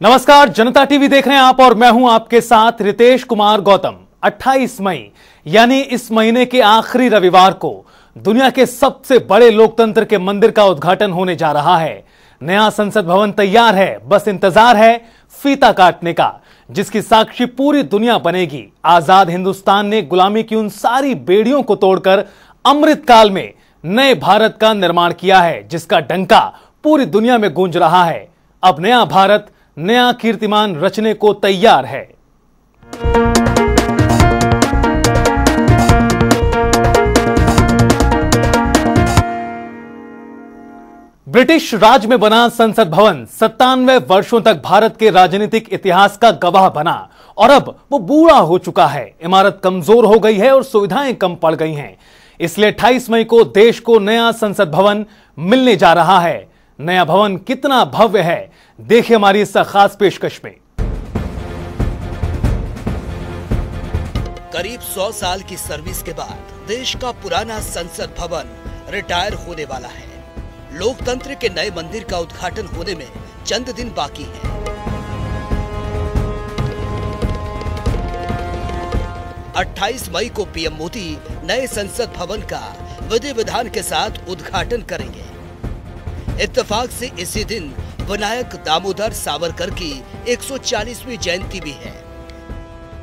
नमस्कार, जनता टीवी देख रहे हैं आप और मैं हूं आपके साथ रितेश कुमार गौतम। 28 मई यानी इस महीने के आखिरी रविवार को दुनिया के सबसे बड़े लोकतंत्र के मंदिर का उद्घाटन होने जा रहा है। नया संसद भवन तैयार है, बस इंतजार है फीता काटने का, जिसकी साक्षी पूरी दुनिया बनेगी। आजाद हिंदुस्तान ने गुलामी की उन सारी बेड़ियों को तोड़कर अमृत काल में नए भारत का निर्माण किया है, जिसका डंका पूरी दुनिया में गूंज रहा है। अब नया भारत नया कीर्तिमान रचने को तैयार है। ब्रिटिश राज में बना संसद भवन 97 वर्षों तक भारत के राजनीतिक इतिहास का गवाह बना और अब वो बूढ़ा हो चुका है। इमारत कमजोर हो गई है और सुविधाएं कम पड़ गई हैं। इसलिए 28 मई को देश को नया संसद भवन मिलने जा रहा है। नया भवन कितना भव्य है, देखिए हमारी इस खास पेशकश में। करीब 100 साल की सर्विस के बाद देश का पुराना संसद भवन रिटायर होने वाला है। लोकतंत्र के नए मंदिर का उद्घाटन होने में चंद दिन बाकी हैं। अट्ठाईस मई को पीएम मोदी नए संसद भवन का विधि विधान के साथ उद्घाटन करेंगे। इत्तेफाक से इसी दिन विनायक दामोदर सावरकर की 140वीं जयंती भी है।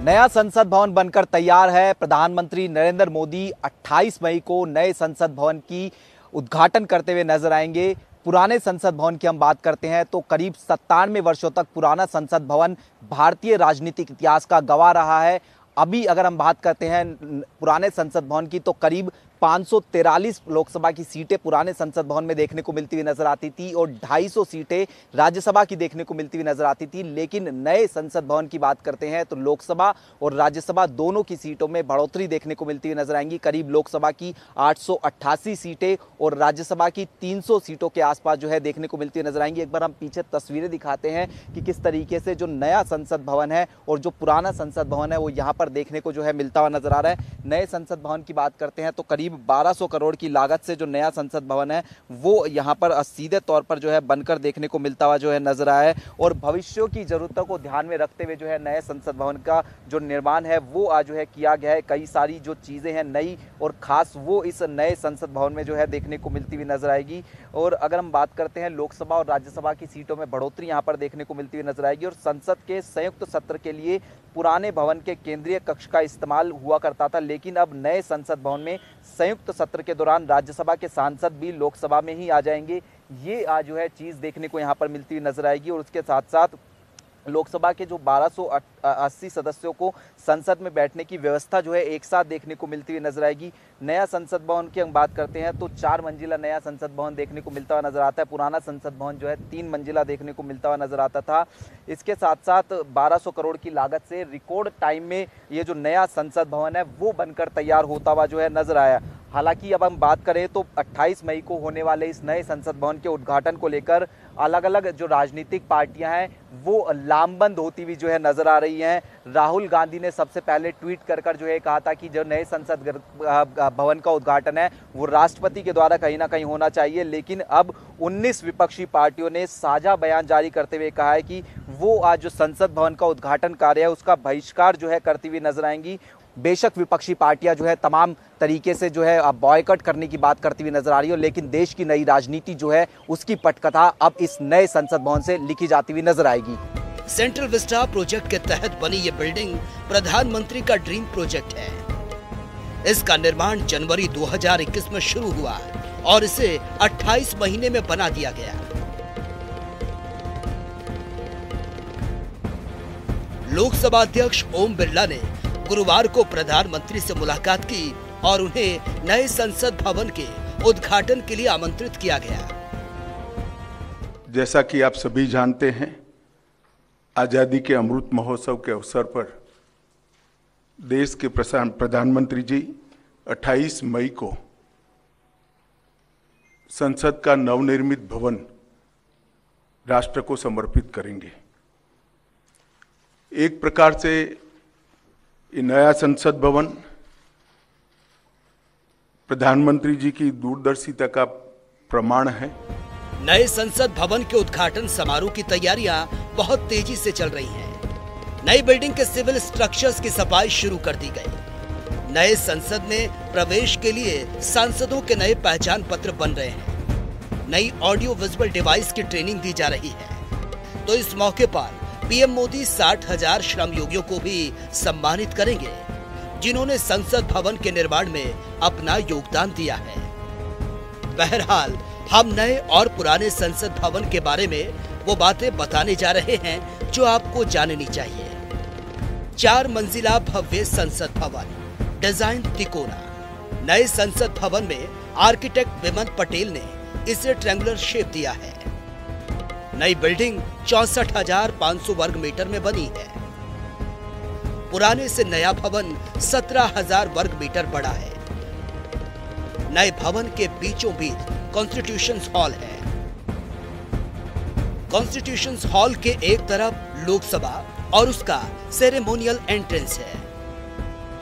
नया संसद भवन बनकर तैयार है। प्रधानमंत्री नरेंद्र मोदी 28 मई को नए संसद भवन की उद्घाटन करते हुए नजर आएंगे। पुराने संसद भवन की हम बात करते हैं तो करीब 97 वर्षों तक पुराना संसद भवन भारतीय राजनीतिक इतिहास का गवाह रहा है। अभी अगर हम बात करते हैं पुराने संसद भवन की तो करीब 543 लोकसभा की सीटें पुराने संसद भवन में देखने को मिलती हुई नजर आती थी और 250 सीटें राज्यसभा की देखने को मिलती हुई नजर आती थी। लेकिन नए संसद भवन की बात करते हैं तो लोकसभा और राज्यसभा दोनों की सीटों में बढ़ोतरी देखने को मिलती हुई नजर आएंगी। करीब लोकसभा की 888 सीटें और राज्यसभा की 300 सीटों के आसपास जो है देखने को मिलती हुई नजर आएंगी। एक बार हम पीछे तस्वीरें दिखाते हैं कि किस तरीके से जो नया संसद भवन है और जो पुराना संसद भवन है वो यहाँ पर देखने को जो है मिलता हुआ नजर आ रहा है। नए संसद भवन की बात करते हैं तो करीब 1200 करोड़ की लागत से जो नया संसद भवन है वो यहाँ पर सीधे तौर पर जो है बनकर देखने को मिलता हुआ जो है नजर आया है और भविष्य की जरूरतों को ध्यान में रखते हुए जो है नए संसद भवन का जो निर्माण है वो आज जो है किया गया है। कई सारी जो चीजें हैं नई और खास वो इस नए संसद भवन में जो है देखने को मिलती हुई नजर आएगी। और अगर हम बात करते हैं लोकसभा और राज्यसभा की सीटों में बढ़ोतरी यहाँ पर देखने को मिलती हुई नजर आएगी और संसद के संयुक्त सत्र के लिए पुराने भवन के केंद्रीय कक्ष का इस्तेमाल हुआ करता था, लेकिन अब नए संसद भवन में संयुक्त सत्र के दौरान राज्यसभा के सांसद भी लोकसभा में ही आ जाएंगे। ये आज जो है चीज देखने को यहाँ पर मिलती हुई नजर आएगी और उसके साथ साथ लोकसभा के जो 1280 सदस्यों को संसद में बैठने की व्यवस्था जो है एक साथ देखने को मिलती हुई नजर आएगी। नया संसद भवन की हम बात करते हैं तो 4 मंजिला नया संसद भवन देखने को मिलता हुआ नजर आता है। पुराना संसद भवन जो है 3 मंजिला देखने को मिलता हुआ नजर आता था। इसके साथ साथ 1200 करोड़ की लागत से रिकॉर्ड टाइम में ये जो नया संसद भवन है वो बनकर तैयार होता हुआ जो है नजर आया। हालांकि अब हम बात करें तो 28 मई को होने वाले इस नए संसद भवन के उद्घाटन को लेकर अलग अलग जो राजनीतिक पार्टियां हैं वो लामबंद होती हुई जो है नजर आ रही हैं। राहुल गांधी ने सबसे पहले ट्वीट कर जो है कहा था कि जो नए संसद भवन का उद्घाटन है वो राष्ट्रपति के द्वारा कहीं ना कहीं होना चाहिए। लेकिन अब 19 विपक्षी पार्टियों ने साझा बयान जारी करते हुए कहा है कि वो आज जो संसद भवन का उद्घाटन कार्य है उसका बहिष्कार जो है करती हुई नजर आएंगी। बेशक विपक्षी पार्टियां जो है तमाम तरीके से जो है बॉयकॉट करने की बात करती हुई नजर आ रही है, लेकिन देश की नई राजनीति जो है उसकी पटकथा अब इस नए संसद भवन से लिखी जाती हुई नजर आएगी। सेंट्रल विस्टा प्रोजेक्ट के तहत बनी ये बिल्डिंग प्रधानमंत्री का ड्रीम प्रोजेक्ट है। इसका निर्माण जनवरी 2021 में शुरू हुआ और इसे 28 महीने में बना दिया गया। लोकसभा अध्यक्ष ओम बिरला ने गुरुवार को प्रधानमंत्री से मुलाकात की और उन्हें नए संसद भवन के उद्घाटन के लिए आमंत्रित किया गया। जैसा कि आप सभी जानते हैं, आजादी के अमृत महोत्सव के अवसर पर देश के प्रधानमंत्री जी 28 मई को संसद का नवनिर्मित भवन राष्ट्र को समर्पित करेंगे। एक प्रकार से ये नया संसद भवन प्रधानमंत्री जी की दूरदर्शिता का प्रमाण है नए संसद भवन के उद्घाटन समारोह की तैयारियां बहुत तेजी से चल रही हैं। नई बिल्डिंग के सिविल स्ट्रक्चर्स की सफाई शुरू कर दी गई। नए संसद में प्रवेश के लिए सांसदों के नए पहचान पत्र बन रहे हैं। नई ऑडियो विजुअल डिवाइस की ट्रेनिंग दी जा रही है। तो इस मौके पर पीएम मोदी 60,000 श्रमयोगियों को भी सम्मानित करेंगे, जिन्होंने संसद भवन के निर्माण में अपना योगदान दिया है। बहरहाल हम नए और पुराने संसद भवन के बारे में वो बातें बताने जा रहे हैं जो आपको जाननी चाहिए। 4 मंजिला भव्य संसद भवन, डिजाइन तिकोना। नए संसद भवन में आर्किटेक्ट विमल पटेल ने इसे ट्रायंगुलर शेप दिया है। नई बिल्डिंग 64,500 वर्ग मीटर में बनी है। पुराने से नया भवन 17,000 वर्ग मीटर बड़ा है। नए भवन के बीचों बीच कॉन्स्टिट्यूशन हॉल है। कॉन्स्टिट्यूशन हॉल के एक तरफ लोकसभा और उसका सेरेमोनियल एंट्रेंस है।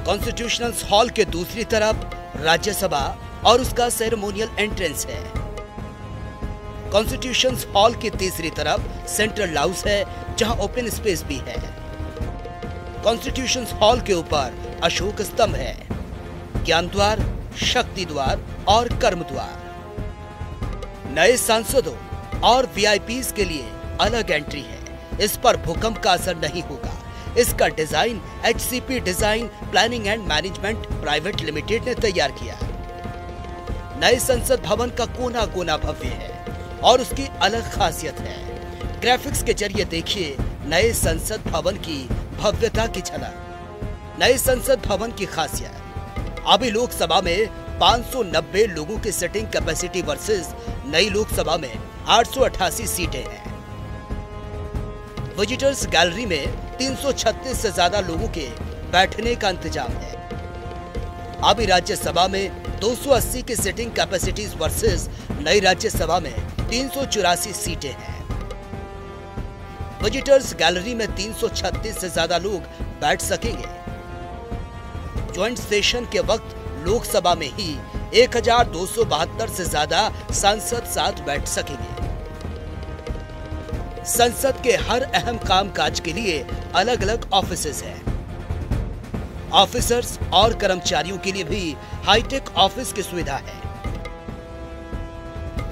कॉन्स्टिट्यूशनल हॉल के दूसरी तरफ राज्यसभा और उसका सेरेमोनियल एंट्रेंस है। कॉन्स्टिट्यूशन हॉल की तीसरी तरफ सेंट्रल हाउस है, जहां ओपन स्पेस भी है। कॉन्स्टिट्यूशन हॉल के ऊपर अशोक स्तंभ है, ज्ञान द्वार, शक्ति द्वार और कर्म द्वार। नए सांसदों और वीआईपीज के लिए अलग एंट्री है। इस पर भूकंप का असर नहीं होगा। इसका design HCP design planning and management private limited ने तैयार किया। नए संसद भवन का कोना कोना भव्य है और उसकी अलग खासियत है। ग्राफिक्स के जरिए देखिए नए संसद भवन की भव्यता की झलक। नए संसद भवन की खासियत, अभी लोकसभा में 590 लोगों की सिटिंग कैपेसिटी वर्सेस नई लोकसभा में 888 सीटें हैं। विजिटर्स गैलरी में 336 से ज्यादा लोगों के बैठने का इंतजाम है। अभी राज्यसभा में 280 की सिटिंग कैपेसिटीज वर्सेस नई राज्यसभा में 384 सीटें हैं। विजिटर्स गैलरी में 336 से ज्यादा लोग बैठ सकेंगे। ज्वाइंट सेशन के वक्त लोकसभा में ही 1272 से ज्यादा सांसद साथ बैठ सकेंगे। संसद के हर अहम कामकाज के लिए अलग अलग ऑफिसेज हैं। ऑफिसर्स और कर्मचारियों के लिए भी हाईटेक ऑफिस की सुविधा है।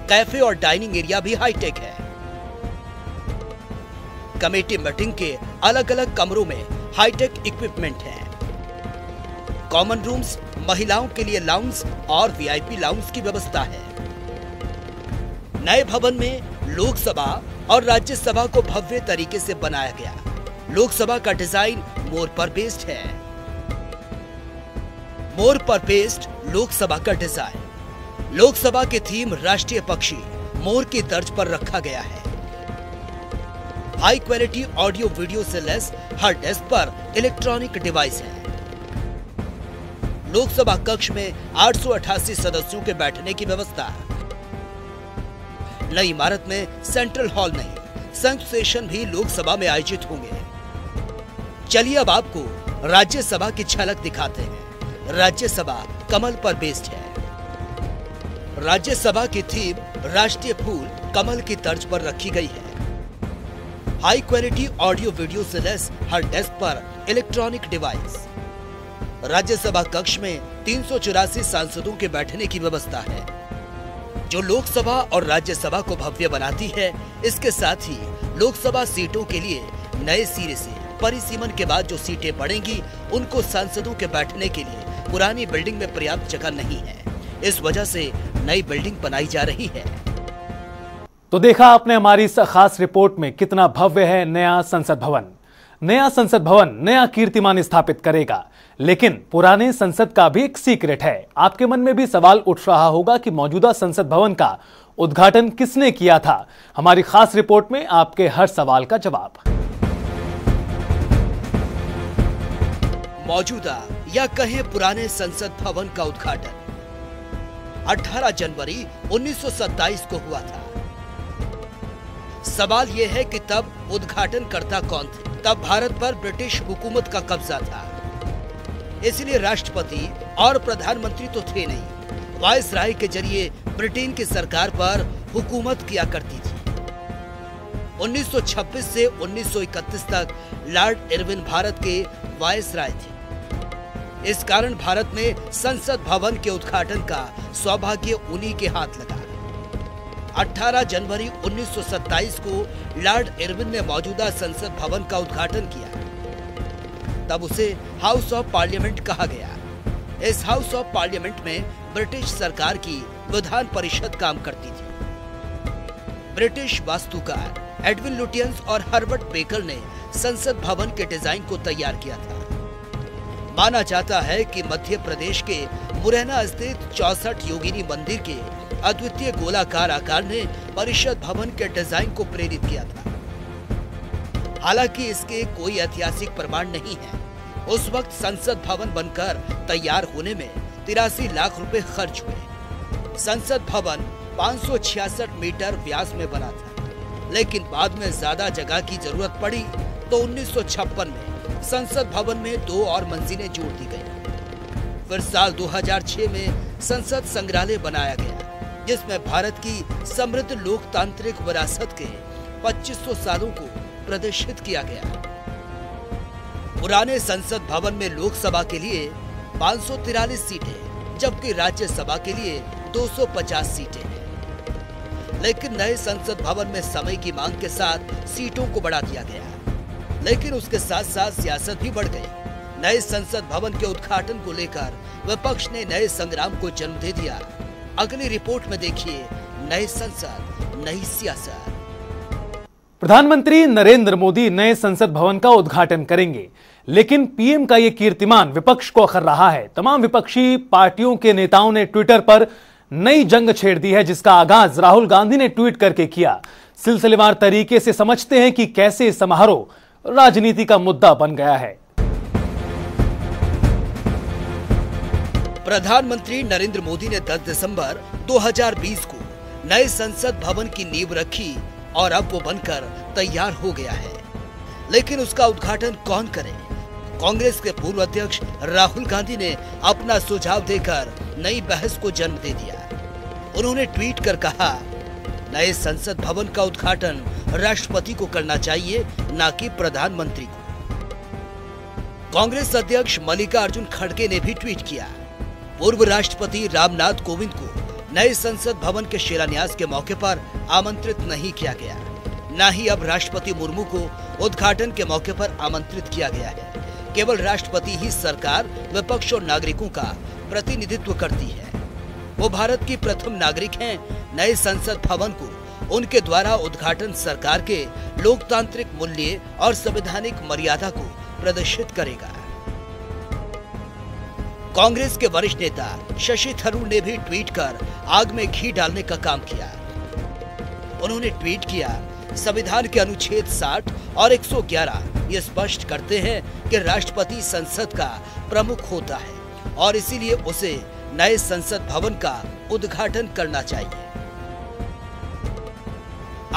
कैफे और डाइनिंग एरिया भी हाईटेक है। कमेटी मीटिंग के अलग अलग कमरों में हाईटेक इक्विपमेंट है। कॉमन रूम्स, महिलाओं के लिए लाउंज और वीआईपी लाउंज की व्यवस्था है। नए भवन में लोकसभा और राज्यसभा को भव्य तरीके से बनाया गया। लोकसभा का डिजाइन मोर पर बेस्ड है। मोर पर बेस्ड लोकसभा का डिजाइन। लोकसभा की थीम राष्ट्रीय पक्षी मोर की तर्ज पर रखा गया है। हाई क्वालिटी ऑडियो वीडियो से लैस हर डेस्क पर इलेक्ट्रॉनिक डिवाइस है। लोकसभा कक्ष में 888 सदस्यों के बैठने की व्यवस्था। नई इमारत में सेंट्रल हॉल नहीं, संयुक्त सेशन भी लोकसभा में आयोजित होंगे। चलिए अब आपको राज्यसभा की झलक दिखाते हैं। राज्यसभा कमल पर बेस्ड है। राज्यसभा की थीम राष्ट्रीय फूल कमल की तर्ज पर रखी गई है। हाई क्वालिटी ऑडियो वीडियो से लैस हर डेस्क पर इलेक्ट्रॉनिक डिवाइस। राज्यसभा कक्ष में 384 सांसदों के बैठने की व्यवस्था है, जो लोकसभा और राज्यसभा को भव्य बनाती है। इसके साथ ही लोकसभा सीटों के लिए नए सिरे से परिसीमन के बाद जो सीटें बढ़ेंगी, उनको सांसदों के बैठने के लिए पुरानी बिल्डिंग में पर्याप्त जगह नहीं है। इस वजह से नई बिल्डिंग बनाई जा रही है। तो देखा आपने हमारी इस खास रिपोर्ट में कितना भव्य है नया संसद भवन। नया संसद भवन नया कीर्तिमान स्थापित करेगा, लेकिन पुराने संसद का भी एक सीक्रेट है। आपके मन में भी सवाल उठ रहा होगा कि मौजूदा संसद भवन का उद्घाटन किसने किया था। हमारी खास रिपोर्ट में आपके हर सवाल का जवाब। मौजूदा या कहें पुराने संसद भवन का उद्घाटन 18 जनवरी 1927 को हुआ था। सवाल यह है कि तब उद्घाटनकर्ता कौन थे? तब भारत पर ब्रिटिश हुकूमत का कब्जा था, इसलिए राष्ट्रपति और प्रधानमंत्री तो थे नहीं। वायसराय के जरिए ब्रिटेन की सरकार पर हुकूमत किया करती थी। 1926 से 1931 तक लॉर्ड इरविन भारत के वायसराय थे। इस कारण भारत में संसद भवन के उद्घाटन का सौभाग्य उन्हीं के हाथ लगा। 18 जनवरी 1927 को लॉर्ड इरविन ने मौजूदा संसद भवन का उद्घाटन किया। तब उसे हाउस ऑफ पार्लियामेंट कहा गया। इस हाउस ऑफ पार्लियामेंट में ब्रिटिश सरकार की विधान परिषद काम करती थी। ब्रिटिश वास्तुकार एडविन लुटियंस और हर्बर्ट बेकर ने संसद भवन के डिजाइन को तैयार किया था। माना जाता है कि मध्य प्रदेश के मुरैना स्थित 64 योगिनी मंदिर के अद्वितीय गोलाकार आकार ने परिषद भवन के डिजाइन को प्रेरित किया था। हालांकि इसके कोई ऐतिहासिक प्रमाण नहीं है। उस वक्त संसद भवन बनकर तैयार होने में 83 लाख रुपए खर्च हुए। संसद भवन 566 मीटर व्यास में बना था, लेकिन बाद में ज्यादा जगह की जरूरत पड़ी तो 1956 में संसद भवन में 2 और मंजिलें जोड़ दी गई। फिर साल 2006 में संसद संग्रहालय बनाया गया, जिसमें भारत की समृद्ध लोकतांत्रिक विरासत के 2500 सालों को प्रदर्शित किया गया। पुराने संसद भवन में लोकसभा के लिए 543 सीटें, जबकि राज्यसभा के लिए 250 सीटें हैं। लेकिन नए संसद भवन में समय की मांग के साथ सीटों को बढ़ा दिया गया, लेकिन उसके साथ साथ सियासत भी बढ़ गई। नए संसद भवन के उद्घाटन को लेकर विपक्ष ने नए संग्राम को जन्म दे दिया। अगली रिपोर्ट में देखिए, नए संसद नई सियासत। प्रधानमंत्री नरेंद्र मोदी नए संसद भवन का उद्घाटन करेंगे, लेकिन पीएम का यह कीर्तिमान विपक्ष को अखर रहा है। तमाम विपक्षी पार्टियों के नेताओं ने ट्विटर पर नई जंग छेड़ दी है, जिसका आगाज राहुल गांधी ने ट्वीट करके किया। सिलसिलेवार तरीके से समझते हैं कि कैसे समारोह राजनीति का मुद्दा बन गया है। प्रधानमंत्री नरेंद्र मोदी ने 10 दिसंबर 2020 को नए संसद भवन की नींव रखी और अब वो बनकर तैयार हो गया है। लेकिन उसका उद्घाटन कौन करे? कांग्रेस के पूर्व अध्यक्ष राहुल गांधी ने अपना सुझाव देकर नई बहस को जन्म दे दिया। उन्होंने ट्वीट कर कहा, नए संसद भवन का उद्घाटन राष्ट्रपति को करना चाहिए, न कि प्रधानमंत्री को। कांग्रेस अध्यक्ष मल्लिकार्जुन खड़गे ने भी ट्वीट किया, पूर्व राष्ट्रपति रामनाथ कोविंद को नए संसद भवन के शिलान्यास के मौके पर आमंत्रित नहीं किया गया, न ही अब राष्ट्रपति मुर्मू को उद्घाटन के मौके पर आमंत्रित किया गया है। केवल राष्ट्रपति ही सरकार, विपक्ष और नागरिकों का प्रतिनिधित्व करती है। वो भारत की प्रथम नागरिक हैं। नए संसद भवन को उनके द्वारा उद्घाटन सरकार के लोकतांत्रिक मूल्य और संवैधानिक मर्यादा को प्रदर्शित करेगा। कांग्रेस के वरिष्ठ नेता शशि थरूर ने भी ट्वीट कर आग में घी डालने का काम किया। उन्होंने ट्वीट किया, संविधान के अनुच्छेद 60 और 111 ये स्पष्ट करते हैं कि राष्ट्रपति संसद का प्रमुख होता है और इसीलिए उसे नए संसद भवन का उद्घाटन करना चाहिए।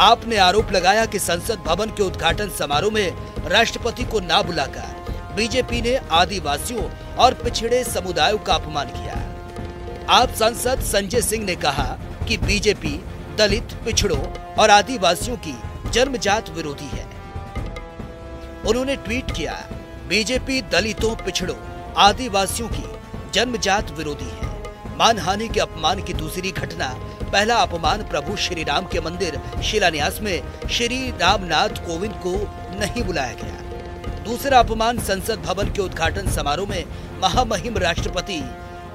आपने आरोप लगाया कि संसद भवन के उद्घाटन समारोह में राष्ट्रपति को ना बुलाकर बीजेपी ने आदिवासियों और पिछड़े समुदायों का अपमान किया। आप सांसद संजय सिंह ने कहा कि बीजेपी दलित, पिछड़ों और आदिवासियों की जन्मजात विरोधी है। उन्होंने ट्वीट किया, बीजेपी दलितों, पिछड़ों, आदिवासियों की जन्मजात विरोधी है। मानहानि के अपमान की दूसरी घटना, पहला अपमान प्रभु श्री राम के मंदिर शिलान्यास में श्री रामनाथ कोविंद को नहीं बुलाया गया। दूसरा अपमान संसद भवन के उद्घाटन समारोह में महामहिम राष्ट्रपति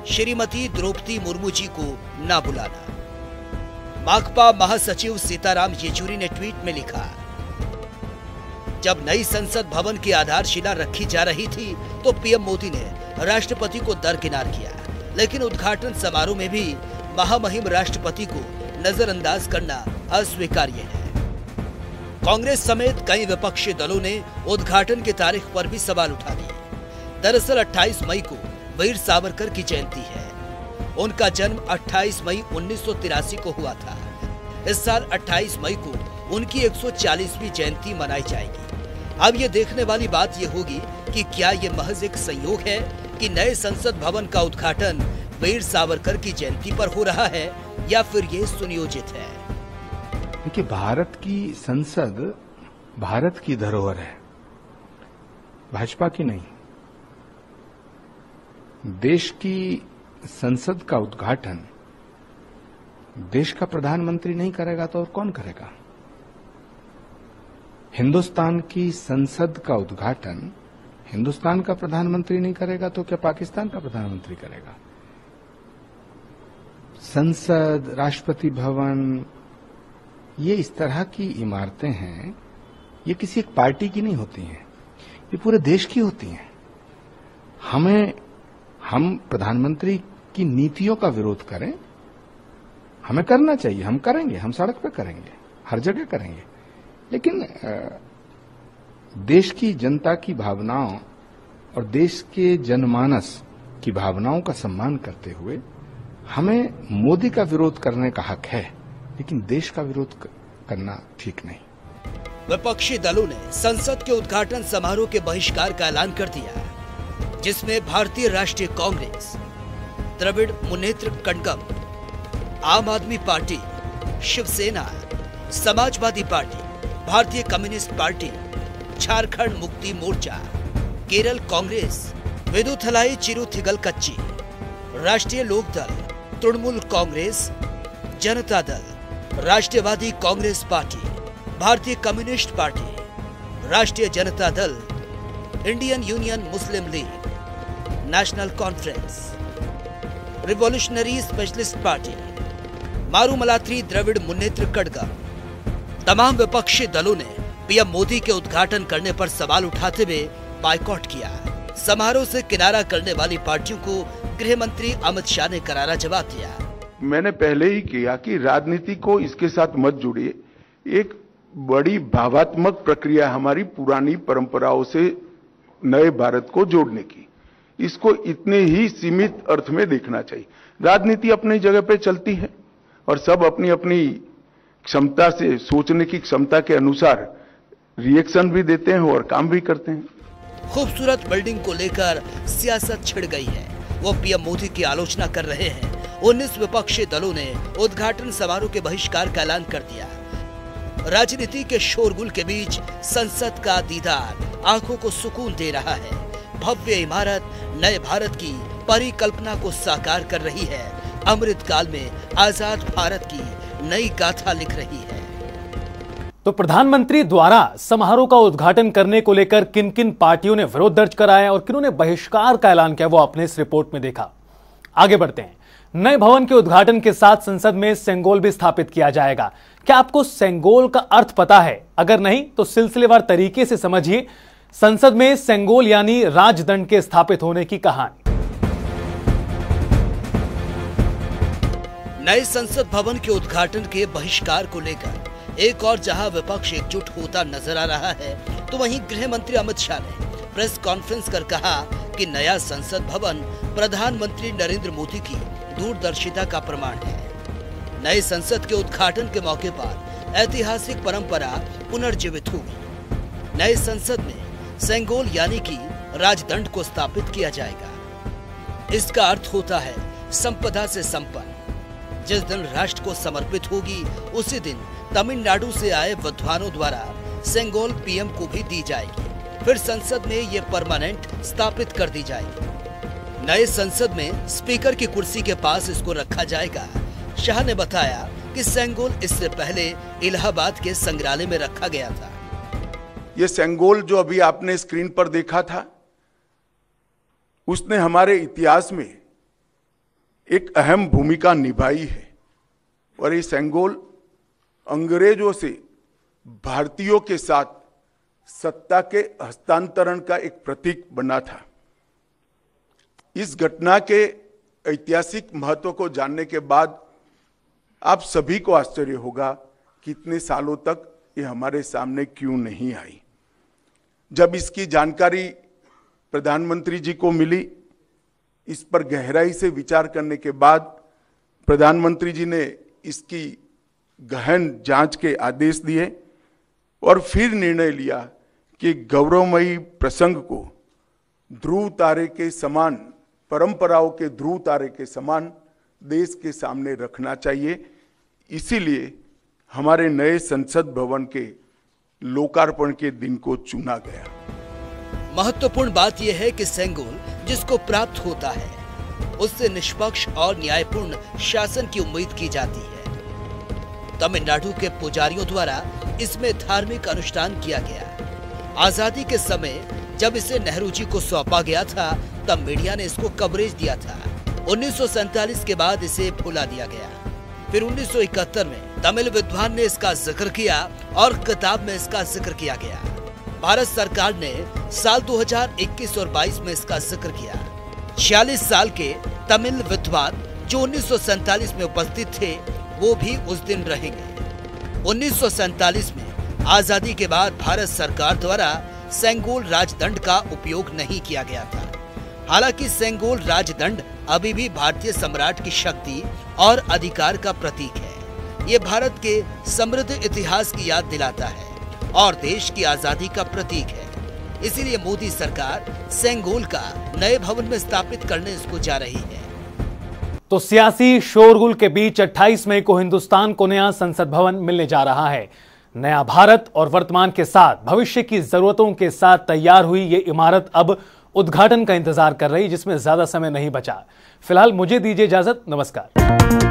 श्रीमती द्रौपदी मुर्मू जी को न बुलाना। माकपा महासचिव सीताराम येचुरी ने ट्वीट में लिखा, जब नई संसद भवन की आधारशिला रखी जा रही थी तो पीएम मोदी ने राष्ट्रपति को दरकिनार किया, लेकिन उद्घाटन समारोह में भी महामहिम राष्ट्रपति को नजरअंदाज करना अस्वीकार्य है। कांग्रेस समेत कई विपक्षी दलों ने उद्घाटन की तारीख पर भी सवाल उठा दिए। दरअसल 28 मई को वीर सावरकर की जयंती है। उनका जन्म 28 मई 1983 को हुआ था। इस साल 28 मई को उनकी 140वीं जयंती मनाई जाएगी। अब ये देखने वाली बात ये होगी कि क्या ये महज एक संयोग है कि नए संसद भवन का उद्घाटन वीर सावरकर की जयंती पर हो रहा है या फिर ये सुनियोजित है। देखिए, भारत की संसद भारत की धरोहर है, भाजपा की नहीं। देश की संसद का उद्घाटन देश का प्रधानमंत्री नहीं करेगा तो और कौन करेगा? हिंदुस्तान की संसद का उद्घाटन हिंदुस्तान का प्रधानमंत्री नहीं करेगा तो क्या पाकिस्तान का प्रधानमंत्री करेगा? संसद, राष्ट्रपति भवन, ये इस तरह की इमारतें हैं, ये किसी एक पार्टी की नहीं होती हैं, ये पूरे देश की होती हैं। हम प्रधानमंत्री की नीतियों का विरोध करें, हमें करना चाहिए, हम करेंगे, हम सड़क पे करेंगे, हर जगह करेंगे, लेकिन देश की जनता की भावनाओं और देश के जनमानस की भावनाओं का सम्मान करते हुए हमें मोदी का विरोध करने का हक है, लेकिन देश का विरोध करना ठीक नहीं। विपक्षी दलों ने संसद के उद्घाटन समारोह के बहिष्कार का ऐलान कर दिया, जिसमें भारतीय राष्ट्रीय कांग्रेस, द्रविड़ मुन्नेत्र कड़गम, आम आदमी party, Shiv Sena, Samajwadi party, Bharatiya communist party, Jharkhand Mukti Morcha, Kerala Congress, वेदुथलाई चिरुथिगल कच्ची, राष्ट्रीय Lokdal, Trinamool Congress, Janata Dal, Rashtravadi Congress party, Bharatiya communist party, Rashtriya Janata Dal, Indian Union Muslim League, National Conference, Revolutionary specialist party, Marumalarchi Dravida Munnetra Kazhagam, तमाम विपक्षी दलों ने पीएम मोदी के उद्घाटन करने पर सवाल उठाते हुए बायकॉट किया। समारोह से किनारा करने वाली पार्टियों को गृह मंत्री अमित शाह ने करारा जवाब दिया। मैंने पहले ही किया कि राजनीति को इसके साथ मत जोड़िए। एक बड़ी भावात्मक प्रक्रिया हमारी पुरानी परंपराओं से नए भारत को जोड़ने की, इसको इतने ही सीमित अर्थ में देखना चाहिए। राजनीति अपनी जगह पे चलती है और सब अपनी अपनी क्षमता से, सोचने की क्षमता के अनुसार रिएक्शन भी देते हैं और काम भी करते हैं। खूबसूरत बिल्डिंग को लेकर सियासत छिड़ गई है, वो पीएम मोदी की आलोचना कर रहे हैं। 19 विपक्षी दलों ने उद्घाटन समारोह के बहिष्कार का ऐलान कर दिया। राजनीति के शोरगुल के बीच संसद का दीदार आंखों को सुकून दे रहा है। भव्य इमारत नए भारत की परिकल्पना को साकार कर रही है। अमृतकाल में आजाद भारत की नई गाथा लिख रही है। तो प्रधानमंत्री द्वारा समारोह का उद्घाटन करने को लेकर किन किन पार्टियों ने विरोध दर्ज कराया और किन्होंने बहिष्कार का ऐलान किया, वो आपने इस रिपोर्ट में देखा। आगे बढ़ते हैं। नए भवन के उद्घाटन के साथ संसद में सेंगोल भी स्थापित किया जाएगा। क्या आपको सेंगोल का अर्थ पता है? अगर नहीं तो सिलसिलेवार तरीके से समझिए संसद में सेंगोल यानी राजदंड के स्थापित होने की कहानी। नए संसद भवन के उद्घाटन के बहिष्कार को लेकर एक और जहां विपक्ष एकजुट होता नजर आ रहा है, तो वहीं गृह मंत्री अमित शाह ने प्रेस कॉन्फ्रेंस कर कहा कि नया संसद भवन प्रधानमंत्री नरेंद्र मोदी की दूरदर्शिता का प्रमाण है। नए संसद के उद्घाटन के मौके पर ऐतिहासिक परंपरा पुनर्जीवित होगी। नए संसद में सेंगोल यानी कि राजदंड को स्थापित किया जाएगा। इसका अर्थ होता है संपदा से संपन्न। जिस दिन राष्ट्र को समर्पित होगी उसी दिन तमिलनाडु से आए विद्वानों द्वारा सेंगोल पीएम को भी दी जाएगी। फिर संसद में ये परमानेंट स्थापित कर दी जाएगी। नए संसद में स्पीकर की कुर्सी के पास इसको रखा जाएगा। शाह ने बताया कि सेंगोल इससे पहले इलाहाबाद के संग्रहालय में रखा गया था। ये सेंगोल जो अभी आपने स्क्रीन पर देखा था, उसने हमारे इतिहास में एक अहम भूमिका निभाई है और ये सेंगोल अंग्रेजों से भारतीयों के साथ सत्ता के हस्तांतरण का एक प्रतीक बना था। इस घटना के ऐतिहासिक महत्व को जानने के बाद आप सभी को आश्चर्य होगा कि इतने सालों तक ये हमारे सामने क्यों नहीं आई। जब इसकी जानकारी प्रधानमंत्री जी को मिली, इस पर गहराई से विचार करने के बाद प्रधानमंत्री जी ने इसकी गहन जांच के आदेश दिए और फिर निर्णय लिया कि गौरवमयी प्रसंग को ध्रुव तारे के समान, परंपराओं के ध्रुव तारे के समान देश के सामने रखना चाहिए। इसीलिए हमारे नए संसद भवन के लोकार्पण के दिन को चुना गया। महत्वपूर्ण बात यह है कि सेंगोल जिसको प्राप्त होता है उससे निष्पक्ष और न्यायपूर्ण शासन की उम्मीद की जाती है। तमिलनाडु के पुजारियों द्वारा इसमें धार्मिक अनुष्ठान किया गया। आजादी के समय जब इसे नेहरू जी को सौंपा गया था तब मीडिया ने इसको कवरेज दिया था। 1947 के बाद इसे भुला दिया गया। फिर 1971 में तमिल विद्वान ने इसका जिक्र किया और किताब में इसका जिक्र किया गया। भारत सरकार ने साल 2021 और 22 में इसका जिक्र किया। 46 साल के तमिल विद्वान जो 1947 में उपस्थित थे वो भी उस दिन रहेंगे। 1947 में आजादी के बाद भारत सरकार द्वारा सेंगोल राजदंड का उपयोग नहीं किया गया था। हालांकि सेंगोल राजदंड अभी भी भारतीय सम्राट की शक्ति और अधिकार का प्रतीक है। ये भारत के समृद्ध इतिहास की याद दिलाता है और देश की आजादी का प्रतीक है। इसीलिए मोदी सरकार सेंगोल का नए भवन में स्थापित करने इसको जा रही है। तो सियासी शोरगुल के बीच 28 मई को हिंदुस्तान को नया संसद भवन मिलने जा रहा है। नया भारत और वर्तमान के साथ भविष्य की जरूरतों के साथ तैयार हुई ये इमारत अब उद्घाटन का इंतजार कर रही, जिसमें ज्यादा समय नहीं बचा। फिलहाल मुझे दीजिए इजाजत। नमस्कार।